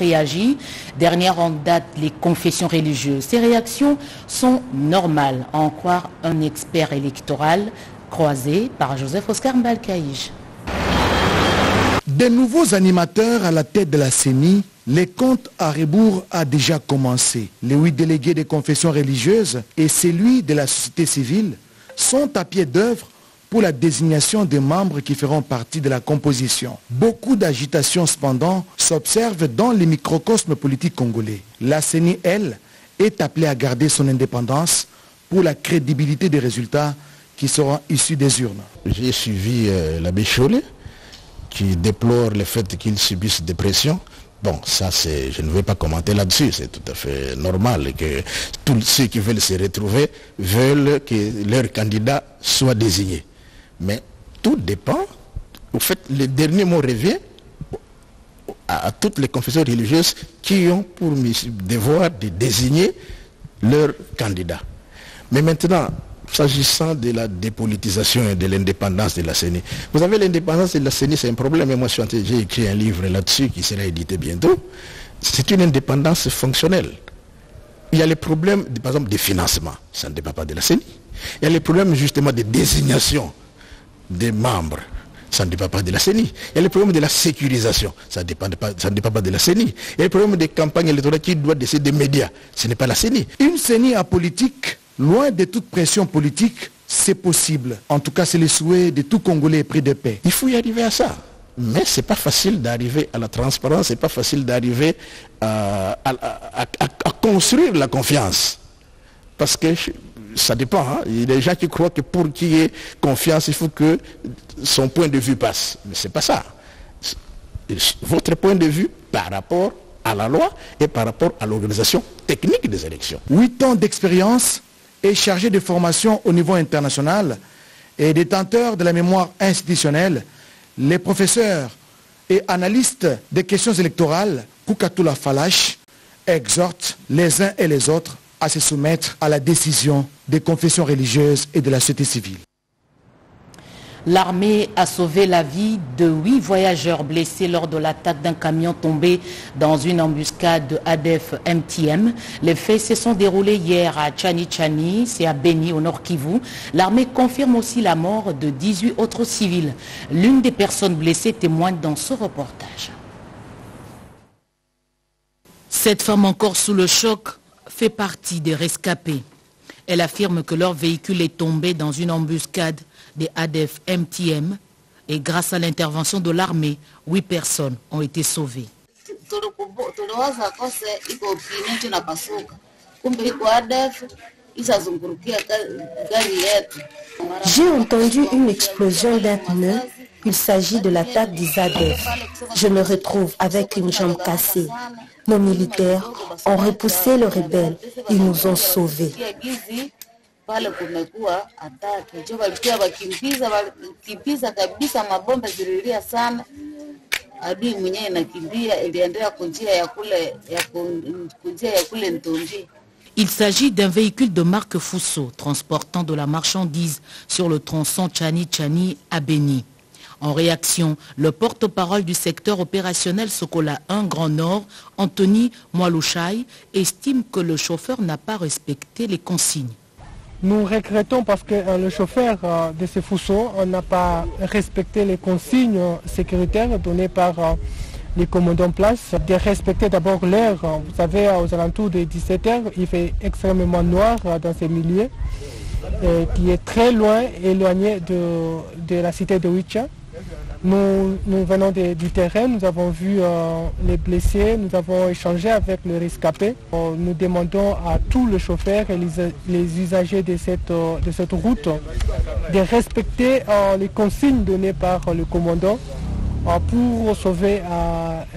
réagi. Dernière en date, les confessions religieuses. Ces réactions sont normales, à en croire un expert électoral croisé par Joseph Oscar Mbalkaïj. Des nouveaux animateurs à la tête de la CENI, les comptes à rebours a déjà commencé. Les 8 délégués des confessions religieuses et celui de la société civile sont à pied d'œuvre pour la désignation des membres qui feront partie de la composition. Beaucoup d'agitation cependant s'observent dans les microcosmes politiques congolais. La CENI, elle, est appelée à garder son indépendance pour la crédibilité des résultats qui seront issus des urnes. J'ai suivi l'abbé Chollet qui déplore le fait qu'ils subissent des pressions. Bon, ça je ne vais pas commenter là-dessus, c'est tout à fait normal que tous ceux qui veulent se retrouver veulent que leur candidat soit désigné. Mais tout dépend, au fait, le dernier mot revient à toutes les confessions religieuses qui ont pour devoir de désigner leur candidat. Mais maintenant, s'agissant de la dépolitisation et de l'indépendance de la CENI, vous savez, l'indépendance de la CENI, c'est un problème, et moi j'ai écrit un livre là-dessus qui sera édité bientôt. C'est une indépendance fonctionnelle. Il y a les problèmes, par exemple, de financement, ça ne dépend pas de la CENI. Il y a les problèmes justement de désignation des membres, ça ne dépend pas de la CENI. Il y a les problèmes de la sécurisation, ça ne dépend pas de la CENI. Il y a les problèmes des campagnes électorales qui doivent décider des médias, ce n'est pas la CENI. Une CENI apolitique, loin de toute pression politique, c'est possible. En tout cas, c'est le souhait de tout Congolais épris de paix. Il faut y arriver à ça. Mais ce n'est pas facile d'arriver à la transparence, ce n'est pas facile d'arriver à construire la confiance. Parce que ça dépend. Hein. Il y a des gens qui croient que pour qu'il y ait confiance, il faut que son point de vue passe. Mais ce n'est pas ça. Votre point de vue par rapport à la loi et par rapport à l'organisation technique des élections. 8 ans d'expérience et chargé de formation au niveau international et détenteur de la mémoire institutionnelle, les professeurs et analystes des questions électorales, Koukatoula Falash, exhortent les uns et les autres à se soumettre à la décision des confessions religieuses et de la société civile. L'armée a sauvé la vie de 8 voyageurs blessés lors de l'attaque d'un camion tombé dans une embuscade de ADF MTM. Les faits se sont déroulés hier à Tchani, c'est à Beni, au Nord Kivu. L'armée confirme aussi la mort de 18 autres civils. L'une des personnes blessées témoigne dans ce reportage. Cette femme encore sous le choc fait partie des rescapés. Elle affirme que leur véhicule est tombé dans une embuscade des ADF MTM et grâce à l'intervention de l'armée, 8 personnes ont été sauvées. J'ai entendu une explosion d'un pneu. Il s'agit de l'attaque des ADF. Je me retrouve avec une jambe cassée. Nos militaires ont repoussé les rebelles. Ils nous ont sauvés. Pale kumekuwa atake njo walikuwa wakimbiza kabisa, mabomba zililia sana, adui mwenyewe nakimbia, iliendelea kunjia ya kule Ntombi. Il s'agit d'un véhicule de marque Fuso transportant de la marchandise sur le tronçon Tchani à Beni. En réaction, le porte-parole du secteur opérationnel Sokola 1 Grand Nord, Anthony Mwalouchai, estime que le chauffeur n'a pas respecté les consignes. Nous regrettons parce que le chauffeur de ce Fuso n'a pas respecté les consignes sécuritaires données par les commandants en place, de respecter d'abord l'heure. Vous savez, aux alentours de 17h, il fait extrêmement noir dans ces milieux, qui est très loin, éloigné de la cité de Wicha. Nous venons du terrain, nous avons vu les blessés, nous avons échangé avec le rescapé. Nous demandons à tous les chauffeurs et les usagers de cette route de respecter les consignes données par le commandant pour sauver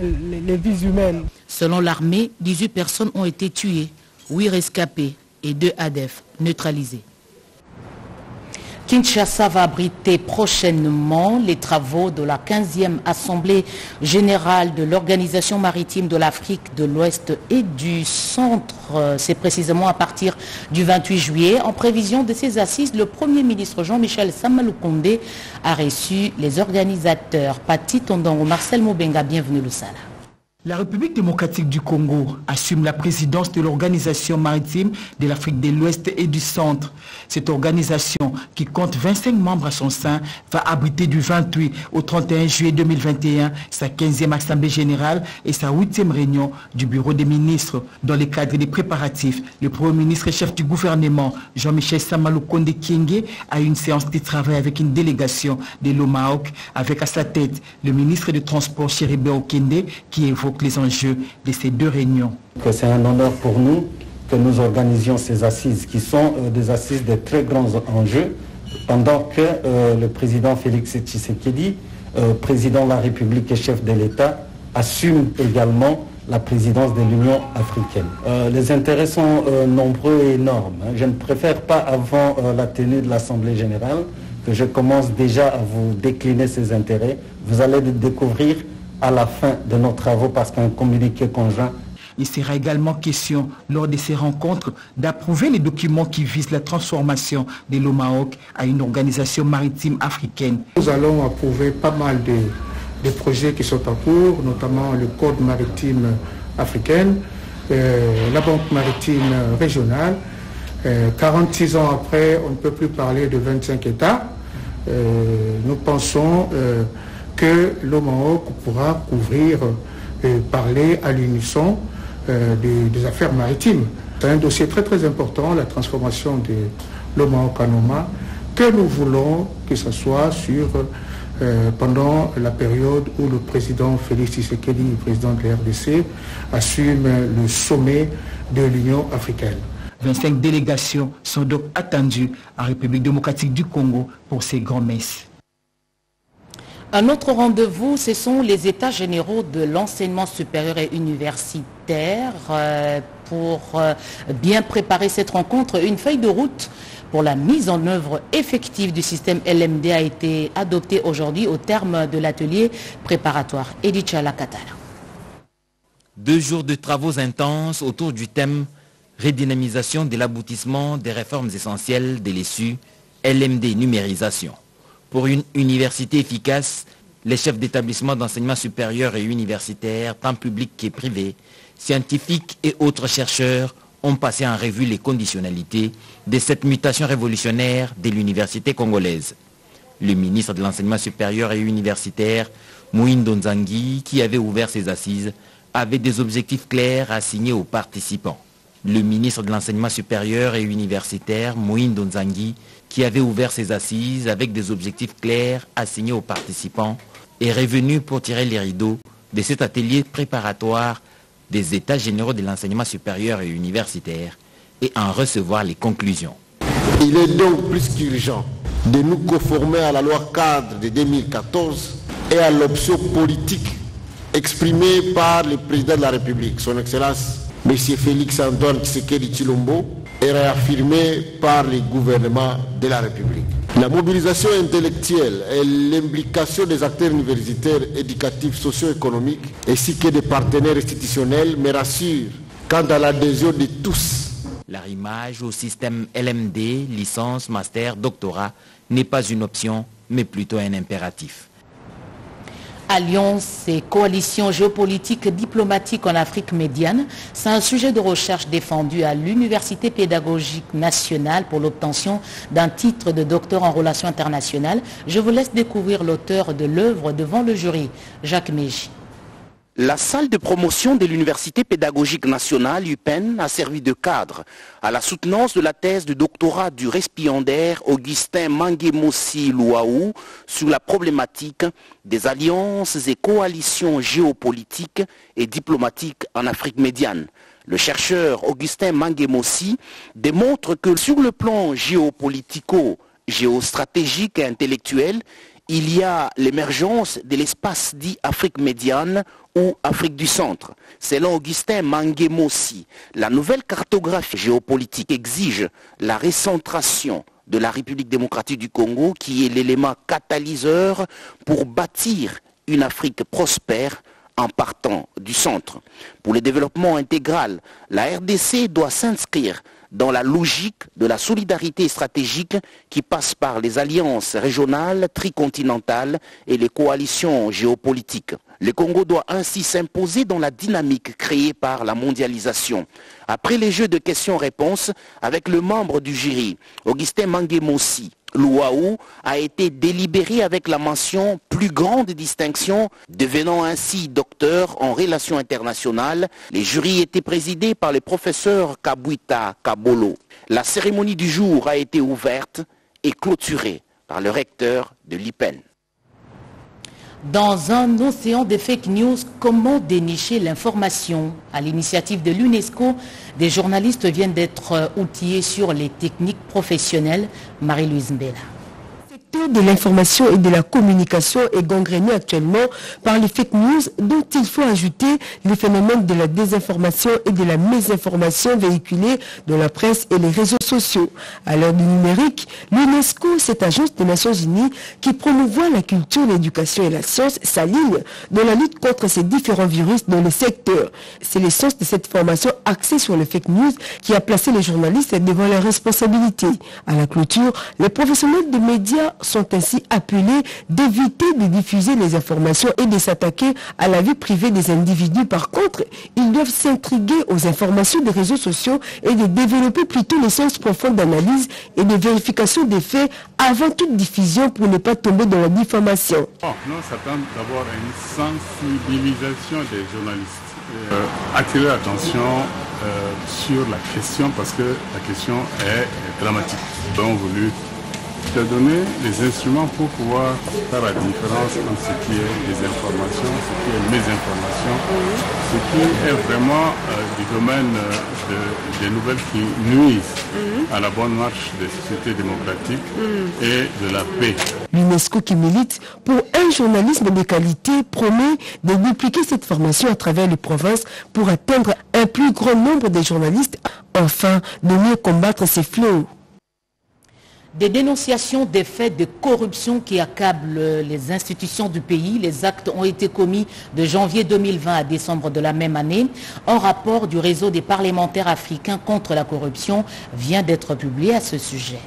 les vies humaines. Selon l'armée, 18 personnes ont été tuées, 8 rescapés et 2 ADF neutralisés. Kinshasa va abriter prochainement les travaux de la 15e Assemblée générale de l'Organisation maritime de l'Afrique de l'Ouest et du Centre. C'est précisément à partir du 28 juillet. En prévision de ces assises, le Premier ministre Jean-Michel Samaloukonde a reçu les organisateurs. Pati Tondongo, Marcel Mobenga, bienvenue le Sala. La République démocratique du Congo assume la présidence de l'Organisation maritime de l'Afrique de l'Ouest et du Centre. Cette organisation, qui compte 25 membres à son sein, va abriter du 28 au 31 juillet 2021 sa 15e Assemblée générale et sa 8e réunion du Bureau des ministres. Dans le cadre des préparatifs, le Premier ministre et chef du gouvernement, Jean-Michel Samalukonde Kyenge, a eu une séance de travail avec une délégation de l'OMAOC, avec à sa tête le ministre des Transports, Chéribé Okende, qui évoque les enjeux de ces deux réunions. C'est un honneur pour nous que nous organisions ces assises qui sont des assises de très grands enjeux pendant que le président Félix Tshisekedi, président de la République et chef de l'État, assume également la présidence de l'Union africaine. Les intérêts sont nombreux et énormes. Je ne préfère pas avant la tenue de l'Assemblée générale que je commence déjà à vous décliner ces intérêts. Vous allez le découvrir à la fin de nos travaux parce qu'un communiqué conjoint. Il sera également question, lors de ces rencontres, d'approuver les documents qui visent la transformation de l'OMAOC à une organisation maritime africaine. Nous allons approuver pas mal de projets qui sont en cours, notamment le Code maritime africain, la Banque maritime régionale. 46 ans après, on ne peut plus parler de 25 États. Nous pensons que l'OMAOC pourra couvrir et parler à l'unisson des affaires maritimes. C'est un dossier très très important, la transformation de l'OMAOC en OMA, que nous voulons que ce soit pendant la période où le président Félix Tshisekedi, président de la RDC, assume le sommet de l'Union africaine. 25 délégations sont donc attendues en République démocratique du Congo pour ces grands-messes. Un autre rendez-vous, ce sont les états généraux de l'enseignement supérieur et universitaire. Pour bien préparer cette rencontre, une feuille de route pour la mise en œuvre effective du système LMD a été adoptée aujourd'hui au terme de l'atelier préparatoire. Edith Chalakatala. 2 jours de travaux intenses autour du thème redynamisation de l'aboutissement des réformes essentielles de l'ESU, LMD numérisation. Pour une université efficace, les chefs d'établissement d'enseignement supérieur et universitaire, tant publics que privés, scientifiques et autres chercheurs ont passé en revue les conditionnalités de cette mutation révolutionnaire de l'université congolaise. Le ministre de l'enseignement supérieur et universitaire, Mohindo Nzangi, qui avait ouvert ses assises, avait des objectifs clairs assignés aux participants. Le ministre de l'enseignement supérieur et universitaire, Mohindo Nzangi, qui avait ouvert ses assises avec des objectifs clairs assignés aux participants, est revenu pour tirer les rideaux de cet atelier préparatoire des états généraux de l'enseignement supérieur et universitaire et en recevoir les conclusions. Il est donc plus qu'urgent de nous conformer à la loi cadre de 2014 et à l'option politique exprimée par le président de la République, son Excellence M. Félix Antoine Tshisekedi Tshilombo, est réaffirmée par le gouvernement de la République. La mobilisation intellectuelle et l'implication des acteurs universitaires, éducatifs, socio-économiques, ainsi que des partenaires institutionnels me rassurent quant à l'adhésion de tous. L'arrimage au système LMD, licence, master, doctorat, n'est pas une option, mais plutôt un impératif. Alliances et coalitions géopolitiques diplomatiques en Afrique médiane, c'est un sujet de recherche défendu à l'Université pédagogique nationale pour l'obtention d'un titre de docteur en relations internationales. Je vous laisse découvrir l'auteur de l'œuvre devant le jury, Jacques Mégy. La salle de promotion de l'Université pédagogique nationale, UPEN, a servi de cadre à la soutenance de la thèse de doctorat du récipiendaire Augustin Manguemossi Louaou sur la problématique des alliances et coalitions géopolitiques et diplomatiques en Afrique médiane. Le chercheur Augustin Manguemossi démontre que sur le plan géopolitico, géostratégique et intellectuel, il y a l'émergence de l'espace dit Afrique médiane ou Afrique du centre. Selon Augustin Manguemossi, la nouvelle cartographie géopolitique exige la recentration de la République démocratique du Congo qui est l'élément catalyseur pour bâtir une Afrique prospère en partant du centre. Pour le développement intégral, la RDC doit s'inscrire dans la logique de la solidarité stratégique qui passe par les alliances régionales, tricontinentales et les coalitions géopolitiques. Le Congo doit ainsi s'imposer dans la dynamique créée par la mondialisation. Après les jeux de questions-réponses avec le membre du jury, Augustin Manguemossi Luau a été délibéré avec la mention plus grande distinction, devenant ainsi docteur en relations internationales. Les jurys étaient présidés par le professeur Kabuita Kabolo. La cérémonie du jour a été ouverte et clôturée par le recteur de l'IPEN. Dans un océan de fake news, comment dénicher l'information? À l'initiative de l'UNESCO, des journalistes viennent d'être outillés sur les techniques professionnelles. Marie-Louise Mbela. Le secteur de l'information et de la communication est gangréné actuellement par les fake news, dont il faut ajouter les phénomènes de la désinformation et de la mésinformation véhiculée dans la presse et les réseaux sociaux. À l'heure du numérique, l'UNESCO, cette agence des Nations Unies qui promouvoit la culture, l'éducation et la science, s'aligne dans la lutte contre ces différents virus dans le secteur. C'est l'essence de cette formation axée sur les fake news qui a placé les journalistes devant leurs responsabilités. À la clôture, les professionnels des médias sont ainsi appelés d'éviter de diffuser les informations et de s'attaquer à la vie privée des individus. Par contre, ils doivent s'intriguer aux informations des réseaux sociaux et de développer plutôt le sens profond d'analyse et de vérification des faits avant toute diffusion pour ne pas tomber dans la diffamation. Nous s'attendons d'abord à une sensibilisation des journalistes. Attirer l'attention sur la question parce que la question est dramatique. Nous avons voulu te donner les instruments pour pouvoir faire la différence entre ce qui est des informations, ce qui est mésinformation, ce qui est vraiment du domaine des nouvelles qui nuisent à la bonne marche des sociétés démocratiques et de la paix. L'UNESCO qui milite pour un journalisme de qualité promet de dupliquer cette formation à travers les provinces pour atteindre un plus grand nombre de journalistes, enfin de mieux combattre ces fléaux. Des dénonciations des faits de corruption qui accablent les institutions du pays. Les actes ont été commis de janvier 2020 à décembre de la même année. Un rapport du réseau des parlementaires africains contre la corruption vient d'être publié à ce sujet.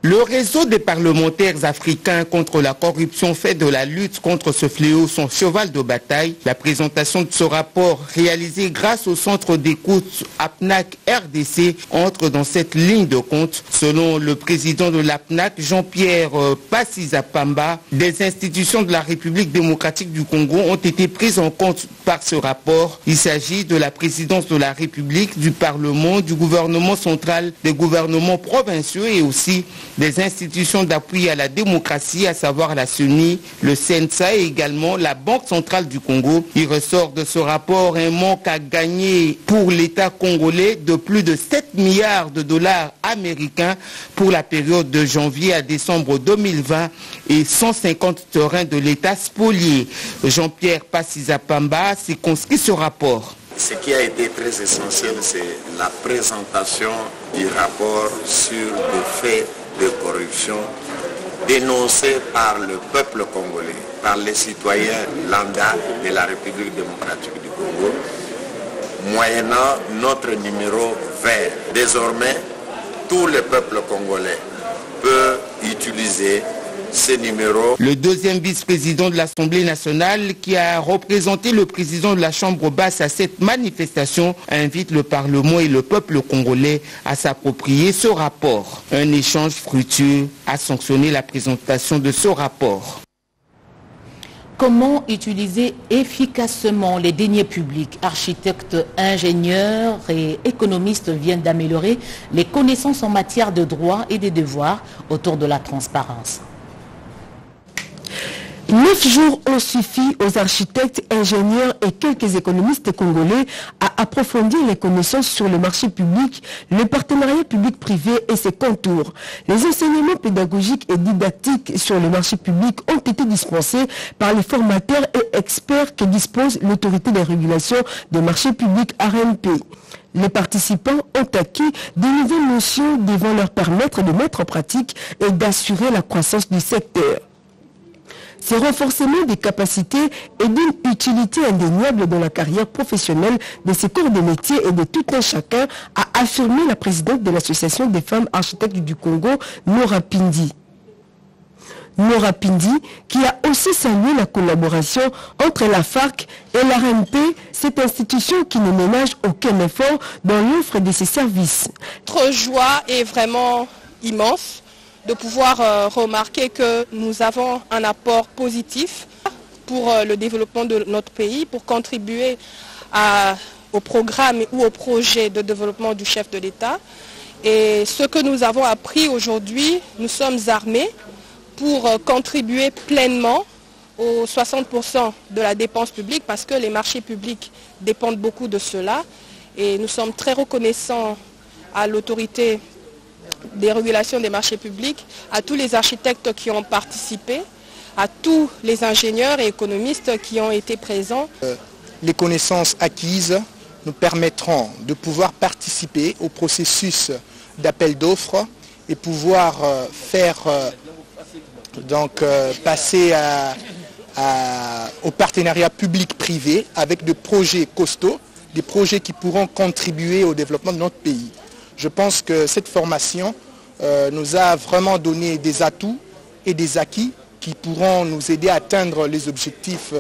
Le réseau des parlementaires africains contre la corruption fait de la lutte contre ce fléau son cheval de bataille. La présentation de ce rapport réalisé grâce au centre d'écoute APNAC RDC entre dans cette ligne de compte. Selon le président de l'APNAC, Jean-Pierre Passizapamba, des institutions de la République démocratique du Congo ont été prises en compte par ce rapport. Il s'agit de la présidence de la République, du Parlement, du gouvernement central, des gouvernements provinciaux et aussi des institutions d'appui à la démocratie, à savoir la CENI, le CNSA et également la Banque centrale du Congo. Il ressort de ce rapport un manque à gagner pour l'État congolais de plus de 7 milliards de dollars américains pour la période de janvier à décembre 2020 et 150 terrains de l'État spoliés. Jean-Pierre Passizapamba circonscrit ce rapport. Ce qui a été très essentiel, c'est la présentation du rapport sur les faits de corruption dénoncés par le peuple congolais, par les citoyens lambda de la République démocratique du Congo, moyennant notre numéro vert. Désormais, tout le peuple congolais peut utiliser ces numéros. Le deuxième vice-président de l'Assemblée nationale qui a représenté le président de la Chambre basse à cette manifestation invite le Parlement et le peuple congolais à s'approprier ce rapport. Un échange fructueux a sanctionné la présentation de ce rapport. Comment utiliser efficacement les deniers publics? Architectes, ingénieurs et économistes viennent d'améliorer les connaissances en matière de droits et de devoirs autour de la transparence. 9 jours ont suffi aux architectes, ingénieurs et quelques économistes congolais à approfondir les connaissances sur le marché public, le partenariat public-privé et ses contours. Les enseignements pédagogiques et didactiques sur le marché public ont été dispensés par les formateurs et experts que dispose l'autorité de régulation des marchés publics RMP. Les participants ont acquis de nouvelles notions devant leur permettre de mettre en pratique et d'assurer la croissance du secteur. Ce renforcement des capacités est d'une utilité indéniable dans la carrière professionnelle de ces corps de métier et de tout un chacun, a affirmé la présidente de l'Association des femmes architectes du Congo, Nora Pindi. Nora Pindi, qui a aussi salué la collaboration entre la FARC et la RNP, cette institution qui ne ménage aucun effort dans l'offre de ses services. Notre joie est vraiment immense de pouvoir remarquer que nous avons un apport positif pour le développement de notre pays, pour contribuer au programme ou au projet de développement du chef de l'État. Et ce que nous avons appris aujourd'hui, nous sommes armés pour contribuer pleinement aux 60% de la dépense publique parce que les marchés publics dépendent beaucoup de cela. Et nous sommes très reconnaissants à l'autorité des régulations des marchés publics, à tous les architectes qui ont participé, à tous les ingénieurs et économistes qui ont été présents. Les connaissances acquises nous permettront de pouvoir participer au processus d'appel d'offres et pouvoir passer au partenariat public-privé avec des projets costauds, des projets qui pourront contribuer au développement de notre pays. Je pense que cette formation nous a vraiment donné des atouts et des acquis qui pourront nous aider à atteindre les objectifs.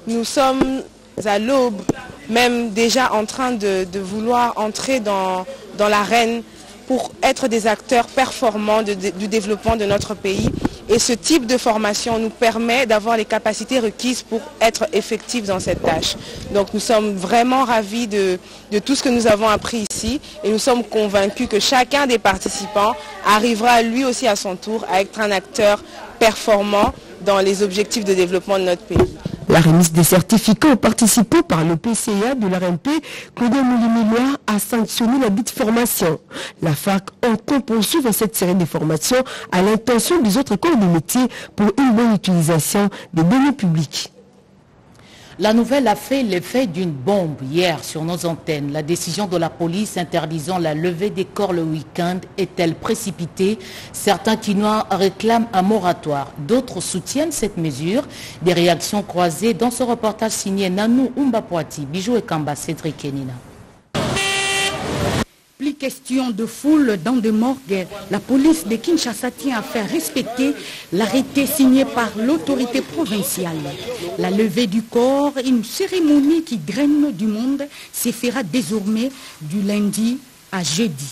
Nous sommes à l'aube, même déjà en train de vouloir entrer dans l'arène pour être des acteurs performants du développement de notre pays. Et ce type de formation nous permet d'avoir les capacités requises pour être effectifs dans cette tâche. Donc nous sommes vraiment ravis de tout ce que nous avons appris ici et nous sommes convaincus que chacun des participants arrivera lui aussi à son tour à être un acteur performant dans les objectifs de développement de notre pays. La remise des certificats aux participants par le PCA de l'RNP, Claudia Moulimillois a sanctionné la dite formation. La FARC entend poursuivre cette série de formations à l'intention des autres corps de métier pour une bonne utilisation des données publiques. La nouvelle a fait l'effet d'une bombe hier sur nos antennes. La décision de la police interdisant la levée des corps le week-end est-elle précipitée? Certains Kinois réclament un moratoire. D'autres soutiennent cette mesure. Des réactions croisées dans ce reportage signé Nanou Umbapoati, Bijou et Kamba, Cédric Kenina. Plus question de foule dans des morgues. La police de Kinshasa tient à faire respecter l'arrêté signé par l'autorité provinciale. La levée du corps, une cérémonie qui draine du monde, se fera désormais du lundi à jeudi.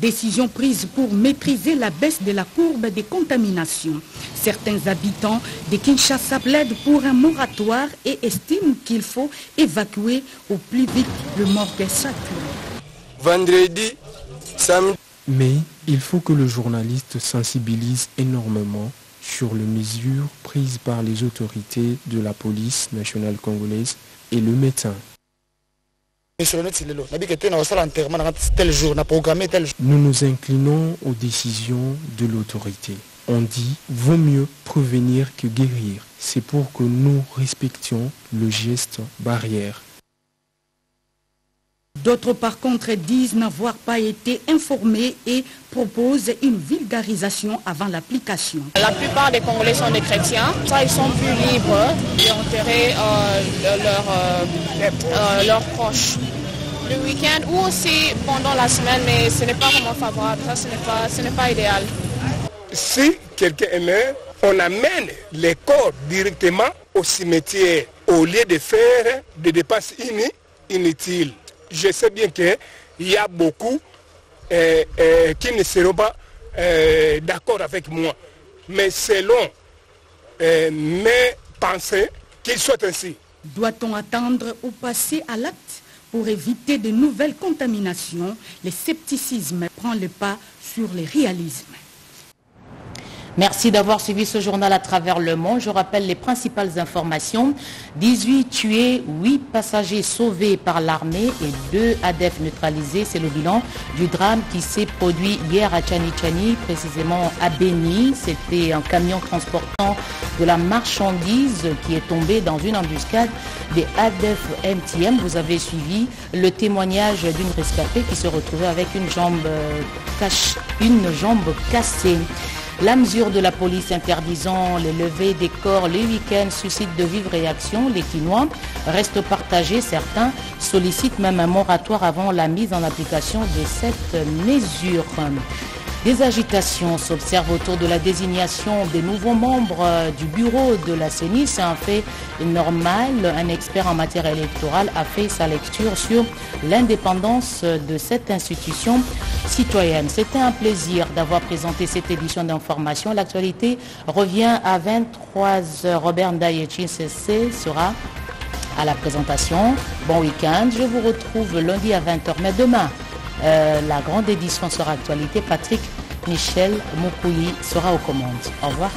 Décision prise pour maîtriser la baisse de la courbe des contaminations. Certains habitants de Kinshasa plaident pour un moratoire et estiment qu'il faut évacuer au plus vite le morgue saturé. Vendredi, samedi. Mais il faut que le journaliste sensibilise énormément sur les mesures prises par les autorités de la police nationale congolaise et le médecin. Nous nous inclinons aux décisions de l'autorité. On dit vaut mieux prévenir que guérir. C'est pour que nous respections le geste barrière. D'autres par contre disent n'avoir pas été informés et proposent une vulgarisation avant l'application. La plupart des Congolais sont des chrétiens, ça ils sont plus libres d'enterrer leurs proches. Le week-end ou aussi pendant la semaine, mais ce n'est pas vraiment favorable, ça ce n'est pas idéal. Si quelqu'un est mort, on amène les corps directement au cimetière au lieu de faire des dépenses inutiles. Je sais bien qu'il y a beaucoup qui ne seront pas d'accord avec moi. Mais selon mes pensées, qu'il soit ainsi. Doit-on attendre ou passer à l'acte pour éviter de nouvelles contaminations? Le scepticisme prend le pas sur le réalisme. Merci d'avoir suivi ce journal à travers le monde. Je rappelle les principales informations. 18 tués, 8 passagers sauvés par l'armée et 2 ADF neutralisés. C'est le bilan du drame qui s'est produit hier à Tchani-Tchani, précisément à Beni. C'était un camion transportant de la marchandise qui est tombé dans une embuscade des ADF MTM. Vous avez suivi le témoignage d'une rescapée qui se retrouvait avec une jambe cassée. La mesure de la police interdisant les levées des corps les week-ends suscite de vives réactions. Les Kinois restent partagés. Certains sollicitent même un moratoire avant la mise en application de cette mesure. Des agitations s'observent autour de la désignation des nouveaux membres du bureau de la CENI. C'est un fait normal. Un expert en matière électorale a fait sa lecture sur l'indépendance de cette institution citoyenne. C'était un plaisir d'avoir présenté cette édition d'information. L'actualité revient à 23h. Robert Ndaye-Chinsese sera à la présentation. Bon week-end. Je vous retrouve lundi à 20h. Mais demain, la grande édition sera actualité. Patrick Michel Moukouyi sera aux commandes. Au revoir.